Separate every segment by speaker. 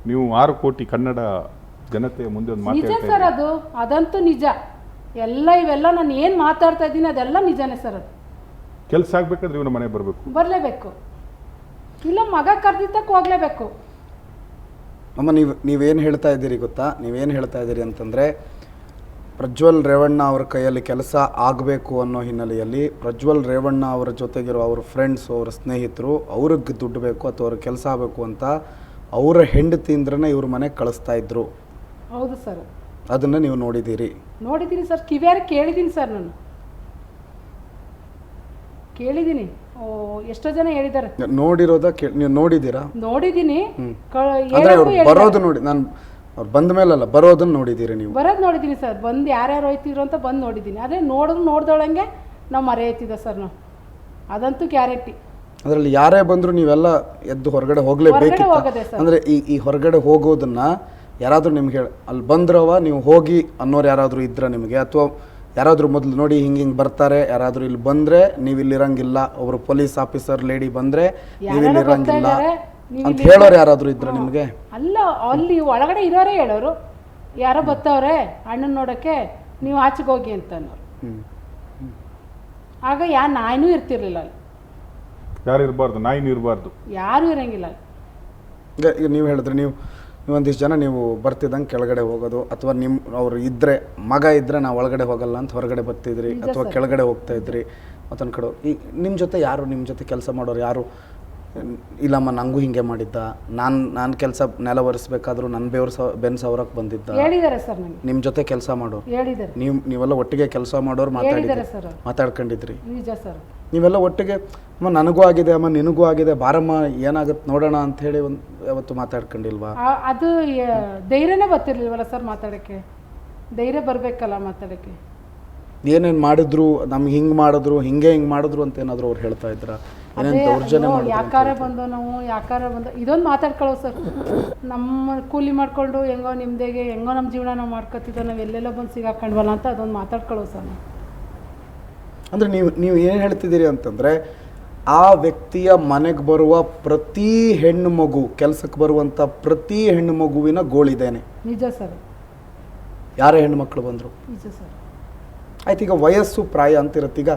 Speaker 1: ನೀವು 6 ಕೋಟಿ ಕನ್ನಡ ಜನತೆಯ ಮುಂದೆ ಒಂದು ಮಾತು
Speaker 2: ನಿಜ
Speaker 1: ಹೇಳ್ತಾ
Speaker 2: ಸರ್,
Speaker 1: ಇದ್ದೀರಿ.
Speaker 2: ಅದಂತೂ ನಿಜ. ಇವೆಲ್ಲ ನಾನು ಏನು ಮಾತಾಡ್ತಾ ಇದ್ದೀನಿ ಅದೆಲ್ಲ ನಿಜನೇ ಸರ್. ಅದು
Speaker 1: ಕೆಲಸ ಆಗ್ಬೇಕಾದ್ರೆ ಇವನ ಮನೆ
Speaker 2: ಬರಲೇಬೇಕು, ಇಲ್ಲ ಮಗ ಕರೆದಿದ್ದಕ್ಕೆ ಹೋಗ್ಲೇಬೇಕು.
Speaker 3: ಅಮ್ಮ ನೀವೇನು ಹೇಳ್ತಾ ಇದ್ದೀರಿ ಗೊತ್ತಾ? ನೀವೇನು ಹೇಳ್ತಾ ಇದ್ದೀರಿ ಅಂತಂದರೆ, ಪ್ರಜ್ವಲ್ ರೇವಣ್ಣ ಅವರ ಕೈಯಲ್ಲಿ ಕೆಲಸ ಆಗಬೇಕು ಅನ್ನೋ ಹಿನ್ನೆಲೆಯಲ್ಲಿ ಪ್ರಜ್ವಲ್ ರೇವಣ್ಣ ಅವರ ಜೊತೆಗಿರೋ ಅವ್ರ ಫ್ರೆಂಡ್ಸು, ಅವರ ಸ್ನೇಹಿತರು, ಅವ್ರಿಗೆ ದುಡ್ಡು ಬೇಕು ಅಥವಾ ಅವ್ರಿಗೆ ಕೆಲಸ ಆಗಬೇಕು ಅಂತ ಅವರ ಹೆಂಡತಿಯಿಂದ್ರೇ ಇವ್ರ ಮನೆಗೆ ಕಳಿಸ್ತಾ ಇದ್ರು.
Speaker 2: ಹೌದು ಸರ್,
Speaker 3: ಅದನ್ನು ನೀವು ನೋಡಿದ್ದೀರಿ?
Speaker 2: ನೋಡಿದ್ದೀನಿ ಸರ್, ಕಿವಿಯಾರ ಕೇಳಿದ್ದೀನಿ ಸರ್. ನಾನು ಕೇಳಿದ್ದೀನಿ, ಎಷ್ಟೋ ಜನ ಹೇಳಿದ್ದಾರೆ.
Speaker 3: ನೋಡಿರೋದ ನೀವು ನೋಡಿದ್ದೀರಾ?
Speaker 2: ನೋಡಿದ್ದೀನಿ.
Speaker 3: ಅಂದರೆ ಅವ್ರು ಬರೋದು ನೋಡಿ, ನಾನು ಅವ್ರು ಬಂದ ಮೇಲಲ್ಲ, ಬರೋದನ್ನು ನೋಡಿದ್ದೀರಿ ನೀವು?
Speaker 2: ಬರೋದು ನೋಡಿದ್ದೀನಿ ಸರ್. ಬಂದು ಯಾರ್ಯಾರು ಹೋಯ್ತಿದ್ರು ಅಂತ ಬಂದು ನೋಡಿದ್ದೀನಿ. ಅದೇ ನೋಡ್ದೊಳಂಗೆ ನಾವು ಮರೆಯುತ್ತಿದ್ದೆ ಸರ್ ನಾವು, ಅದಂತೂ ಗ್ಯಾರಂಟಿ.
Speaker 3: ಅದರಲ್ಲಿ ಯಾರೇ ಬಂದರೂ ನೀವೆಲ್ಲ ಎದ್ದು ಹೊರಗಡೆ ಹೋಗಲೇಬೇಕಿತ್ತು. ಅಂದರೆ ಈ ಹೊರಗಡೆ ಹೋಗೋದನ್ನ ಯಾರಾದರೂ ನಿಮ್ಗೆ ಹೇಳಿ ಅಲ್ಲಿ ಬಂದ್ರವ ನೀವು ಹೋಗಿ ಅನ್ನೋರು ಯಾರಾದರೂ ಇದ್ರ ನಿಮಗೆ? ಅಥವಾ ಯಾರಾದರೂ ಮೊದಲು ನೋಡಿ ಹಿಂಗೆ ಬರ್ತಾರೆ, ಯಾರಾದರೂ ಇಲ್ಲಿ ಬಂದರೆ ನೀವು ಇಲ್ಲಿ ಇರಂಗಿಲ್ಲ, ಒಬ್ಬರು ಪೊಲೀಸ್ ಆಫೀಸರ್ ಲೇಡಿ ಬಂದರೆ ನೀವು ಇಲ್ಲಿ ಇರಂಗಿಲ್ಲ ಅಂತ ಹೇಳೋರು ಯಾರಾದರೂ ಇದ್ರ ನಿಮಗೆ?
Speaker 2: ಅಲ್ಲ, ಅಲ್ಲಿ ಒಳಗಡೆ ಇರೋರೇ ಹೇಳೋರು, ಯಾರೋ ಬರ್ತವ್ರೆ ಅಣ್ಣನ ನೋಡೋಕ್ಕೆ, ನೀವು ಆಚೆಗೆ ಹೋಗಿ ಅಂತ ಅನ್ನೋರು. ಆಗ ನಾಯಿನೂ ಇರ್ತಿರ್ಲಿಲ್ಲ ಅಲ್ಲಿ.
Speaker 1: ಯಾರು ಇರಬಾರ್ದು, ನಾಯಿನೂ ಇರಬಾರ್ದು,
Speaker 2: ಯಾರೂ ಇರಂಗಿಲ್ಲ.
Speaker 3: ಈಗ ನೀವು ಹೇಳಿದ್ರೆ ನೀವು ಒಂದಿಷ್ಟು ಜನ ನೀವು ಬರ್ತಿದ್ದಂಗೆ ಕೆಳಗಡೆ ಹೋಗೋದು, ಅಥವಾ ಅವ್ರು ಇದ್ದರೆ ಮಗ ಇದ್ದರೆ ನಾವು ಒಳಗಡೆ ಹೋಗಲ್ಲ ಅಂತ ಹೊರಗಡೆ ಬರ್ತಿದ್ರಿ, ಅಥವಾ ಕೆಳಗಡೆ ಹೋಗ್ತಾ ಇದ್ರಿ ಮತ್ತೊಂದು ಕಡೆ. ಈ ನಿಮ್ಮ ಜೊತೆ ಯಾರು, ನಿಮ್ಮ ಜೊತೆ ಕೆಲಸ ಮಾಡೋರು ಯಾರು ಇಲ್ಲಮ್ಮ ನನಗೂ ಹಿಂಗೆ ಮಾಡಿದ್ದ, ನಾನು ಕೆಲಸ ನೆಲ ಒರೆಸ್ಬೇಕಾದ್ರೂ ನನ್ನ ಬೆನ್ನು ಸವರಕ್ಕೆ ಬಂದಿದ್ದ?
Speaker 2: ಹೇಳಿದ್ದಾರೆ ಸರ್ ನನಗೆ.
Speaker 3: ನಿಮ್ಮ ಜೊತೆ ಕೆಲಸ ಮಾಡೋರು
Speaker 2: ಹೇಳಿದ್ದಾರೆ,
Speaker 3: ನೀವೆಲ್ಲ ಒಟ್ಟಿಗೆ ಕೆಲಸ ಮಾಡೋರು ಮಾತಾಡ್ಕೊಂಡಿದ್ರಿ?
Speaker 2: ನಿಜ ಸರ್.
Speaker 3: ನೀವೆಲ್ಲ ಒಟ್ಟಿಗೆ ಅಮ್ಮ ನನಗೂ ಆಗಿದೆ, ಅಮ್ಮ ನಿನಗೂ ಆಗಿದೆ, ಬಾರಮ್ಮ ಏನಾಗುತ್ತೆ ನೋಡೋಣ ಅಂತ ಹೇಳಿ ಯಾವತ್ತು ಮಾತಾಡ್ಕೊಂಡಿಲ್ವಾ?
Speaker 2: ಅದು ಧೈರ್ಯನೇ ಬರ್ತಿರ್ಲಿಲ್ವಲ್ಲ ಸರ್ ಮಾತಾಡೋಕ್ಕೆ. ಧೈರ್ಯ ಬರಬೇಕಲ್ಲ ಮಾತಾಡೋಕ್ಕೆ.
Speaker 3: ಏನೇನು ಮಾಡಿದ್ರು, ನಮ್ಗೆ ಹಿಂಗೆ ಮಾಡಿದ್ರು ಅಂತ ಏನಾದರೂ ಅವ್ರು ಹೇಳ್ತಾ ಇದ್ರ? ಏನೇನು ದೌರ್ಜನ್ಯ ಮಾಡಿದ್ರು?
Speaker 2: ಯಾಕಾರ ಬಂದು ಇದೊಂದು ಮಾತಾಡ್ಕೊಳ್ಳೋ ಸರ್. ನಮ್ಮ ಕೂಲಿ ಮಾಡ್ಕೊಂಡು ಹೆಂಗೋ ನಿಮ್ದೇಗೆ ಹೆಂಗೋ ನಮ್ಮ ಜೀವನ ನಾವು ಮಾಡ್ಕೊತಿದ್ದೋ, ನಾವು ಎಲ್ಲೆಲ್ಲ ಬಂದು ಸಿಗಾಕೊಂಡ್ವಲ್ಲ ಅಂತ ಅದೊಂದು ಮಾತಾಡ್ಕೊಳ್ಳೋ ಸರ್.
Speaker 3: ಅಂದರೆ ನೀವು ಏನು ಹೇಳ್ತಿದ್ದೀರಿ ಅಂತಂದರೆ, ಆ ವ್ಯಕ್ತಿಯ ಮನೆಗೆ ಬರುವ ಪ್ರತಿ ಹೆಣ್ಣು ಮಗು, ಕೆಲಸಕ್ಕೆ ಬರುವಂಥ ಪ್ರತಿ ಹೆಣ್ಣು ಮಗುವಿನ ಗೋಳಿದ್ದೇನೆ.
Speaker 2: ನಿಜ ಸರ್.
Speaker 3: ಯಾರೇ ಹೆಣ್ಣು ಮಕ್ಕಳು ಬಂದರು,
Speaker 2: ನಿಜ ಸರ್.
Speaker 3: ಆಯ್ತು, ಈಗ ವಯಸ್ಸು ಪ್ರಾಯ ಅಂತಿರುತ್ತೆ. ಈಗ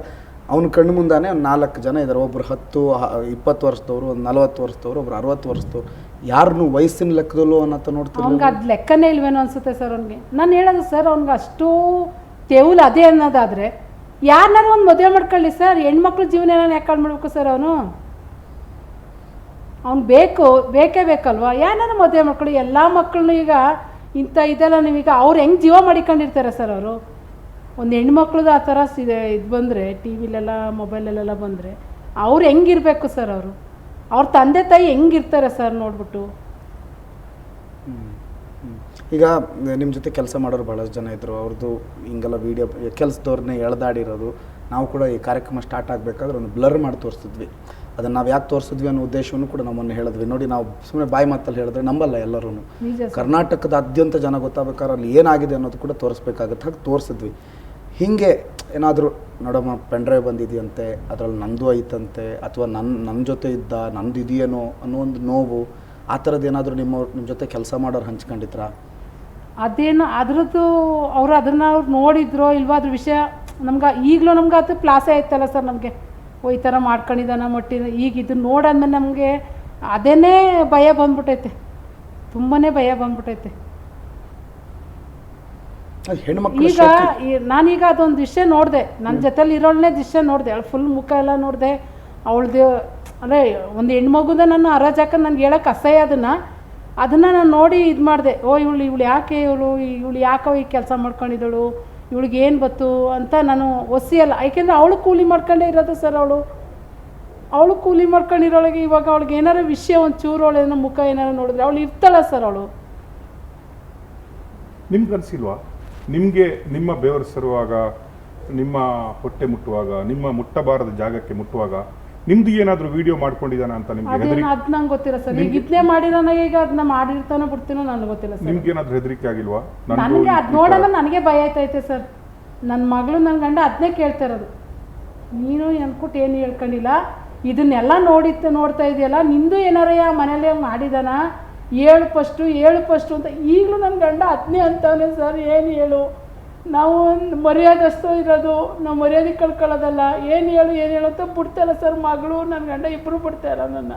Speaker 3: ಅವನ ಕಣ್ಣು ಮುಂದಾನೆ ಒಂದು 4 ಜನ ಇದ್ದಾರೆ. ಒಬ್ರು 10-20 ವರ್ಷದವರು, ಒಂದು 40 ವರ್ಷದವರು, ಒಬ್ರು 60 ವರ್ಷದವರು. ಯಾರನ್ನು ವಯಸ್ಸಿನ ಲೆಕ್ಕದಲ್ಲೂ ಅನ್ನತ್ತ ನೋಡ್ತಾರೆ.
Speaker 2: ಅವ್ನಿಗೆ ಅದು ಲೆಕ್ಕನೇ ಇಲ್ವೇನೋ ಅನ್ಸುತ್ತೆ ಸರ್ ಅವ್ನಿಗೆ. ನಾನು ಹೇಳೋದು ಸರ್, ಅವ್ನಿಗೆ ಅಷ್ಟು ತೆವಲು ಅದೇ ಅನ್ನೋದಾದರೆ ಯಾರನ್ನಾರು ಒಂದು ಮದುವೆ ಮಾಡ್ಕೊಳ್ಳಿ ಸರ್. ಹೆಣ್ಮಕ್ಳು ಜೀವನ ಯಾಕೆ ಕಾಳು ಮಾಡಬೇಕು ಸರ್? ಅವ್ನು ಬೇಕೇ ಬೇಕಲ್ವಾ? ಯಾರನ್ನಾರು ಮದುವೆ ಮಾಡ್ಕೊಳ್ಳಿ. ಎಲ್ಲ ಮಕ್ಕಳನ್ನು ಈಗ ಇಂಥ ಇದೆಲ್ಲ ನೀವೀಗ ಅವ್ರು ಹೆಂಗೆ ಜೀವ ಮಾಡಿಕೊಂಡಿರ್ತಾರೆ ಸರ್ ಅವರು. ಒಂದು ಹೆಣ್ಮಕ್ಳದ್ದು ಆ ಥರ ಇದು ಬಂದರೆ, ಟಿ ವಿಲೆಲ್ಲ ಮೊಬೈಲಲ್ಲೆಲ್ಲ ಬಂದರೆ ಅವ್ರು ಹೆಂಗಿರಬೇಕು ಸರ್? ಅವ್ರ ತಂದೆ ತಾಯಿ ಹೆಂಗಿರ್ತಾರೆ ಸರ್ ನೋಡ್ಬಿಟ್ಟು.
Speaker 3: ಈಗ ನಿಮ್ಮ ಜೊತೆ ಕೆಲಸ ಮಾಡೋರು ಭಾಳಷ್ಟು ಜನ ಇದ್ದರು. ಅವ್ರದ್ದು ಹಿಂಗೆಲ್ಲ ವೀಡಿಯೋ ಕೆಲಸದವ್ರನ್ನೇ ಎಳೆದಾಡಿರೋದು. ನಾವು ಕೂಡ ಈ ಕಾರ್ಯಕ್ರಮ ಸ್ಟಾರ್ಟ್ ಆಗಬೇಕಾದ್ರೆ ಒಂದು ಬ್ಲರ್ ಮಾಡಿ ತೋರಿಸಿದ್ವಿ. ಅದನ್ನು ನಾವು ಯಾಕೆ ತೋರಿಸಿದ್ವಿ ಅನ್ನೋ ಉದ್ದೇಶವನ್ನು ಕೂಡ ನಮ್ಮನ್ನು ಹೇಳಿದ್ವಿ. ನೋಡಿ, ನಾವು ಸುಮ್ಮನೆ ಬಾಯಿ ಮಾತಲ್ಲಿ ಹೇಳಿದ್ರೆ ನಂಬಲ್ಲ ಎಲ್ಲರೂ. ಕರ್ನಾಟಕದಾದ್ಯಂತ ಜನ ಗೊತ್ತಾಗಬೇಕಾದ್ರೆ ಅಲ್ಲಿ ಏನಾಗಿದೆ ಅನ್ನೋದು ಕೂಡ ತೋರಿಸ್ಬೇಕಾಗತ್ತೆ. ಹಾಗೆ ತೋರಿಸಿದ್ವಿ. ಹೀಗೆ ಏನಾದರೂ ನೋಡಮ್ಮ ಪೆನ್ಡ್ರೈವ್ ಬಂದಿದೆಯಂತೆ, ಅದರಲ್ಲಿ ನಂದು ಐತಂತೆ, ಅಥವಾ ನನ್ನ ಜೊತೆ ಇದ್ದ ನಂದು ಇದೆಯೇನೋ ಅನ್ನೋ ಒಂದು ನೋವು, ಆ ಥರದ್ದು ಏನಾದರೂ ನಿಮ್ಮ ಜೊತೆ ಕೆಲಸ ಮಾಡೋರು ಹಂಚ್ಕೊಂಡಿದ್ರಾ?
Speaker 2: ಅದೇನು ಅದ್ರದ್ದು ಅದನ್ನು ಅವ್ರು ನೋಡಿದ್ರೋ ಇಲ್ವಾ ಅದ್ರ ವಿಷಯ ಈಗಲೂ ನಮ್ಗೆ ಅದು ಪ್ಲಾಸೆ ಆಯ್ತಲ್ಲ ಸರ್. ನಮಗೆ ಈ ಥರ ಮಾಡ್ಕೊಂಡಿದ್ದಾನ ಮಟ್ಟಿನ ಈಗ ಇದು ನೋಡಾದ್ಮೇಲೆ ನಮಗೆ ಅದೇನೇ ಭಯ ಬಂದ್ಬಿಟ್ಟೈತೆ, ತುಂಬಾ ಭಯ ಬಂದ್ಬಿಟ್ಟೈತೆ. ಈಗ ನಾನೀಗ ಅದೊಂದು ವಿಷಯ ನೋಡಿದೆ, ನನ್ನ ಜೊತೆಲಿ ಇರೋಳನ್ನೇ ದೃಶ್ಯ ನೋಡಿದೆ. ಅವಳು ಫುಲ್ ಮುಖ ಎಲ್ಲ ನೋಡಿದೆ. ಅವಳದು ಅಂದರೆ ಒಂದು ಹೆಣ್ಮಗುದ ನಾನು ಅರಾಜಕ ನನಗೆ ಹೇಳೋಕ್ಕೆ ಅಸಹ್ಯ. ಅದನ್ನು ನಾನು ನೋಡಿ ಇದು ಮಾಡಿದೆ. ಇವಳು ಯಾಕೆ ಇವಳು ಯಾಕೋ ಈ ಕೆಲಸ ಮಾಡ್ಕೊಂಡಿದ್ದಳು, ಇವಳಿಗೆ ಏನು ಬತ್ತು ಅಂತ ನಾನು ಒಸಿಯಲ್ಲ. ಯಾಕೆಂದರೆ ಅವಳು ಕೂಲಿ ಮಾಡ್ಕೊಂಡೇ ಇರೋದು ಸರ್. ಅವಳು ಕೂಲಿ ಮಾಡ್ಕೊಂಡಿರೋಳಿಗೆ ಇವಾಗ ಅವಳಿಗೆ ಏನಾರು ವಿಷಯ ಒಂಚೂರು ಅವಳೇನೋ ಮುಖ ಏನಾರು ನೋಡಿದ್ರೆ ಅವಳು ಇರ್ತಾಳ ಸರ್. ಅವಳು
Speaker 1: ನಿಮ್ಗೆ ಅನಿಸಿಲ್ವಾ? ನಿಮಗೆ ನಿಮ್ಮ ಬೆವರು ಸರುವಾಗ, ನಿಮ್ಮ ಹೊಟ್ಟೆ ಮುಟ್ಟುವಾಗ, ನಿಮ್ಮ ಮುಟ್ಟಬಾರದ ಜಾಗಕ್ಕೆ ಮುಟ್ಟುವಾಗ ನಿಮ್ದು ಏನಾದರೂ ವಿಡಿಯೋ ಮಾಡ್ಕೊಂಡಿದ್ದಾನ ಅಂತ ನಿಮ್ಗೆ ಹೆದರಿಕೆ?
Speaker 2: ಅದು ನಂಗೆ ಗೊತ್ತಿಲ್ಲ ಸರ್. ಈಗ ಇದನ್ನೇ ಮಾಡಿದಾನ, ಈಗ ಅದನ್ನ ಮಾಡಿರ್ತಾನೋ ಬಿಡ್ತೀನೋ ನನಗೆ ಗೊತ್ತಿಲ್ಲ ಸರ್.
Speaker 1: ನಿಮ್ಗೆ ಏನಾದರೂ ಹೆದರಿಕೆ ಆಗಿಲ್ವಾ?
Speaker 2: ನನಗೆ ಅದು ನೋಡೋಣ ನನಗೆ ಭಯ ಆಯ್ತೈತೆ ಸರ್. ನನ್ನ ಮಗಳು ನನ್ನ ಗಂಡ ಅದನ್ನೇ ಕೇಳ್ತಾ ಇರೋದು, ನೀನು ಅನ್ಕೊಟ್ಟು ಏನು ಹೇಳ್ಕೊಂಡಿಲ್ಲ, ಇದನ್ನೆಲ್ಲ ನೋಡ್ತಾ ಇದೆಯಲ್ಲ, ನಿಂದು ಏನಾರಯ್ಯ ಮನೇಲಿ ಮಾಡಿದಾನ, ಹೇಳು ಫಸ್ಟು ಅಂತ. ಈಗಲೂ ನನ್ನ ಗಂಡ ಅದನ್ನೇ ಅಂತವನೇ ಸರ್, ಏನು ಹೇಳು, ನಾವು ಮರ್ಯಾದಸ್ತೋ ಇರೋದು, ನಾವು ಮರ್ಯಾದೆ ಕಳ್ಕೊಳ್ಳೋದಲ್ಲ, ಏನು ಹೇಳು ಅಂತ ಬಿಡ್ತಾಯಿಲ್ಲ ಸರ್. ಮಗಳು ನನ್ನ ಗಂಡ ಇಬ್ಬರು ಬಿಡ್ತಾಯಿಲ್ಲ ನನ್ನ.